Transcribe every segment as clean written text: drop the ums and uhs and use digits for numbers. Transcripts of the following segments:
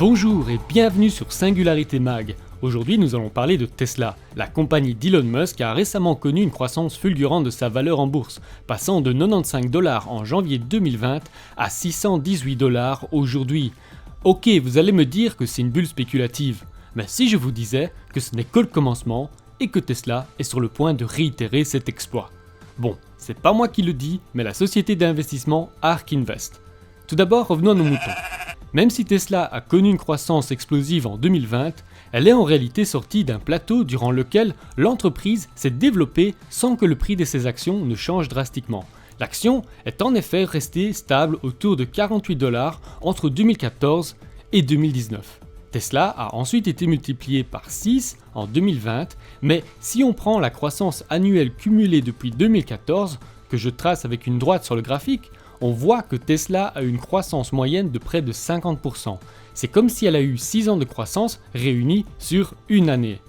Bonjour et bienvenue sur Singularité Mag. Aujourd'hui nous allons parler de Tesla. La compagnie d'Elon Musk a récemment connu une croissance fulgurante de sa valeur en bourse, passant de 95$ en janvier 2020 à 618$ aujourd'hui. Ok, vous allez me dire que c'est une bulle spéculative, mais si je vous disais que ce n'est que le commencement et que Tesla est sur le point de réitérer cet exploit. Bon, c'est pas moi qui le dis, mais la société d'investissement ARK Invest. Tout d'abord, revenons à nos moutons. Même si Tesla a connu une croissance explosive en 2020, elle est en réalité sortie d'un plateau durant lequel l'entreprise s'est développée sans que le prix de ses actions ne change drastiquement. L'action est en effet restée stable autour de 48$ entre 2014 et 2019. Tesla a ensuite été multiplié par 6 en 2020, mais si on prend la croissance annuelle cumulée depuis 2014, que je trace avec une droite sur le graphique, on voit que Tesla a une croissance moyenne de près de 50%. C'est comme si elle a eu 6 ans de croissance réunis sur une année.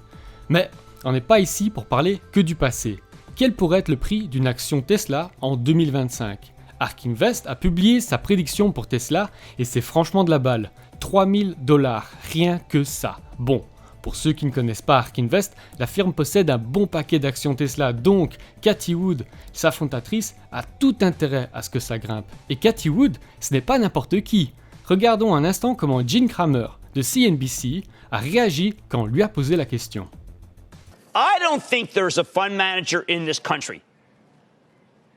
Mais on n'est pas ici pour parler que du passé. Quel pourrait être le prix d'une action Tesla en 2025 ? ARK Invest a publié sa prédiction pour Tesla et c'est franchement de la balle. 3000$, rien que ça. Bon. Pour ceux qui ne connaissent pas ARK Invest, la firme possède un bon paquet d'actions Tesla, donc Cathie Wood, sa fondatrice, a tout intérêt à ce que ça grimpe. Et Cathie Wood, ce n'est pas n'importe qui. Regardons un instant comment Jim Cramer de CNBC a réagi quand on lui a posé la question. I don't think there's a fund manager in this country,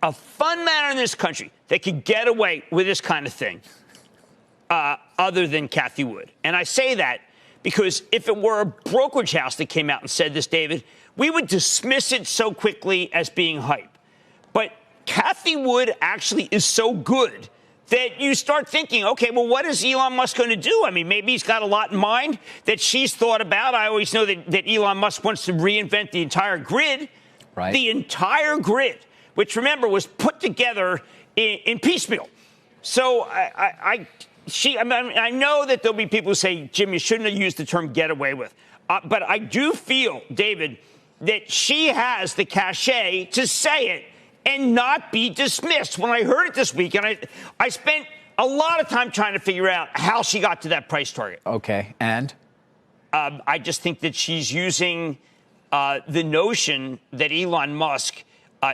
that could get away with this kind of thing, other than Cathie Wood. And I say that because if it were a brokerage house that came out and said this, David, we would dismiss it so quickly as being hype. But Cathie Wood actually is so good that you start thinking, okay, well, what is Elon Musk going to do? I mean, maybe he's got a lot in mind that she's thought about. I always know that Elon Musk wants to reinvent the entire grid. Right. The entire grid, which, remember, was put together in piecemeal. So I know that there'll be people who say, Jim, you shouldn't have used the term get away with. But I do feel, David, that she has the cachet to say it and not be dismissed. When I heard it this week, and I spent a lot of time trying to figure out how she got to that price target. Okay, and? I just think that she's using the notion that Elon Musk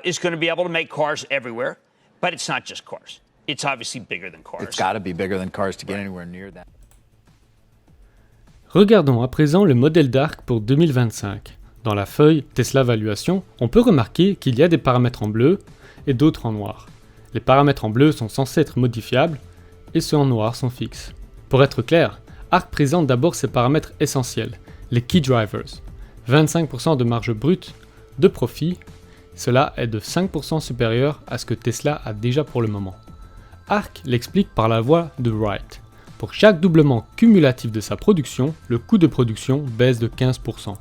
is going to be able to make cars everywhere, but it's not just cars. It's obviously bigger than cars. It's got to be bigger than cars to get anywhere near that. Regardons à présent le modèle d'ARK pour 2025. Dans la feuille Tesla Valuation, on peut remarquer qu'il y a des paramètres en bleu et d'autres en noir. Les paramètres en bleu sont censés être modifiables et ceux en noir sont fixes. Pour être clair, ARK présente d'abord ses paramètres essentiels, les Key Drivers. 25% de marge brute, de profit, cela est de 5% supérieur à ce que Tesla a déjà pour le moment. ARK l'explique par la voie de Wright. Pour chaque doublement cumulatif de sa production, le coût de production baisse de 15%.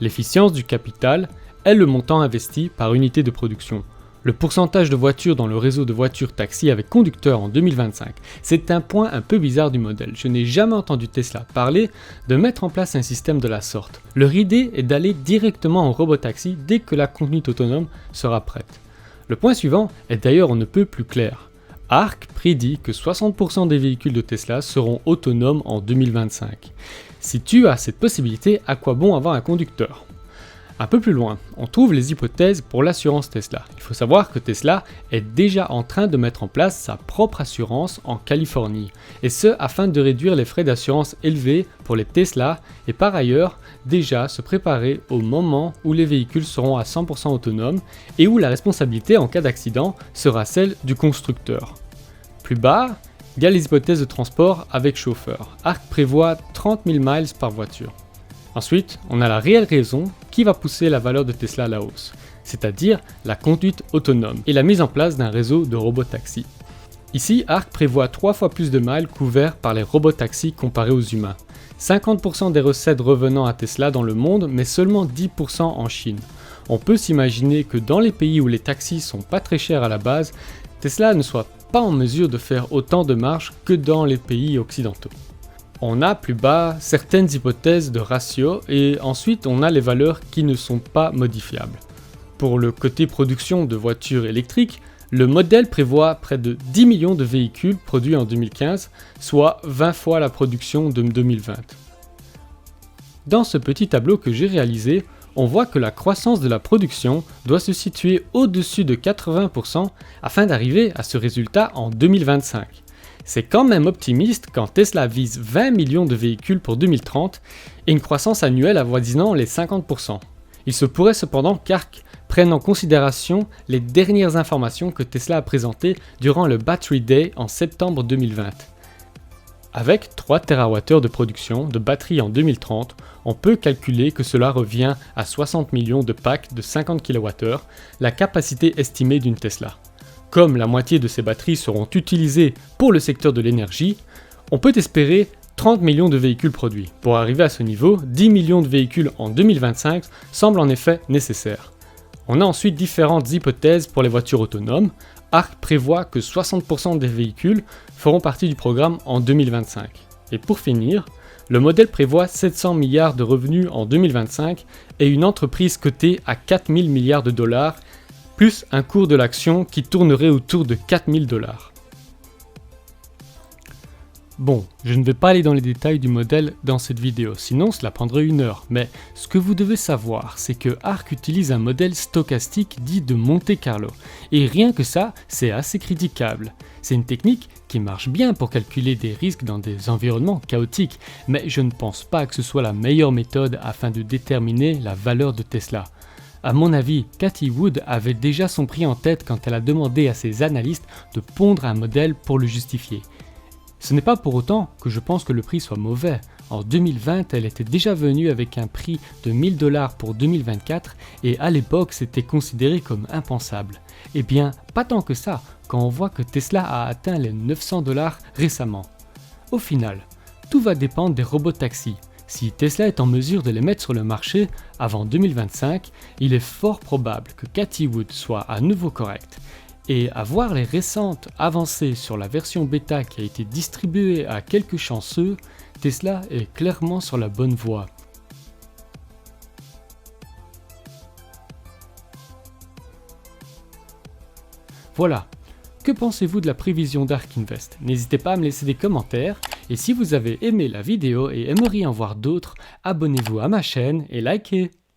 L'efficience du capital est le montant investi par unité de production. Le pourcentage de voitures dans le réseau de voitures taxi avec conducteur en 2025, c'est un point un peu bizarre du modèle. Je n'ai jamais entendu Tesla parler de mettre en place un système de la sorte. Leur idée est d'aller directement en robotaxi dès que la conduite autonome sera prête. Le point suivant est d'ailleurs on ne peut plus clair. ARK prédit que 60% des véhicules de Tesla seront autonomes en 2025. Si tu as cette possibilité, à quoi bon avoir un conducteur ? Un peu plus loin, on trouve les hypothèses pour l'assurance Tesla. Il faut savoir que Tesla est déjà en train de mettre en place sa propre assurance en Californie, et ce afin de réduire les frais d'assurance élevés pour les Tesla et par ailleurs déjà se préparer au moment où les véhicules seront à 100% autonomes et où la responsabilité en cas d'accident sera celle du constructeur. Plus bas, il y a les hypothèses de transport avec chauffeur. ARK prévoit 30 000 miles par voiture. Ensuite, on a la réelle raison qui va pousser la valeur de Tesla à la hausse, c'est-à-dire la conduite autonome et la mise en place d'un réseau de robotaxis. Ici, ARK prévoit 3 fois plus de miles couverts par les robotaxis comparés aux humains. 50% des recettes revenant à Tesla dans le monde, mais seulement 10% en Chine. On peut s'imaginer que dans les pays où les taxis sont pas très chers à la base, Tesla ne soit pas en mesure de faire autant de marge que dans les pays occidentaux. On a plus bas certaines hypothèses de ratio et ensuite on a les valeurs qui ne sont pas modifiables. Pour le côté production de voitures électriques, Le modèle prévoit près de 10 millions de véhicules produits en 2015, soit 20 fois la production de 2020. Dans ce petit tableau que j'ai réalisé, on voit que la croissance de la production doit se situer au-dessus de 80% afin d'arriver à ce résultat en 2025. C'est quand même optimiste quand Tesla vise 20 millions de véhicules pour 2030 et une croissance annuelle avoisinant les 50%. Il se pourrait cependant qu'ARK prenne en considération les dernières informations que Tesla a présentées durant le Battery Day en septembre 2020. Avec 3 TWh de production de batterie en 2030, on peut calculer que cela revient à 60 millions de packs de 50 kWh, la capacité estimée d'une Tesla. Comme la moitié de ces batteries seront utilisées pour le secteur de l'énergie, on peut espérer 30 millions de véhicules produits. Pour arriver à ce niveau, 10 millions de véhicules en 2025 semble en effet nécessaire. On a ensuite différentes hypothèses pour les voitures autonomes. ARK prévoit que 60% des véhicules feront partie du programme en 2025. Et pour finir, le modèle prévoit 700 milliards de revenus en 2025 et une entreprise cotée à 4000 milliards de dollars, plus un cours de l'action qui tournerait autour de 4000 dollars. Bon, je ne vais pas aller dans les détails du modèle dans cette vidéo, sinon cela prendrait 1 heure, mais ce que vous devez savoir, c'est que ARK utilise un modèle stochastique dit de Monte Carlo, et rien que ça, c'est assez critiquable. C'est une technique qui marche bien pour calculer des risques dans des environnements chaotiques, mais je ne pense pas que ce soit la meilleure méthode afin de déterminer la valeur de Tesla. À mon avis, Cathie Wood avait déjà son prix en tête quand elle a demandé à ses analystes de pondre un modèle pour le justifier. Ce n'est pas pour autant que je pense que le prix soit mauvais. En 2020, elle était déjà venue avec un prix de 1000 $ pour 2024 et à l'époque c'était considéré comme impensable. Eh bien, pas tant que ça, quand on voit que Tesla a atteint les 900 $ récemment. Au final, tout va dépendre des robotaxis. Si Tesla est en mesure de les mettre sur le marché avant 2025, il est fort probable que Cathie Wood soit à nouveau correcte. Et à voir les récentes avancées sur la version bêta qui a été distribuée à quelques chanceux, Tesla est clairement sur la bonne voie. Voilà, que pensez-vous de la prévision d'ARK Invest? N'hésitez pas à me laisser des commentaires, et si vous avez aimé la vidéo et aimeriez en voir d'autres, abonnez-vous à ma chaîne et likez.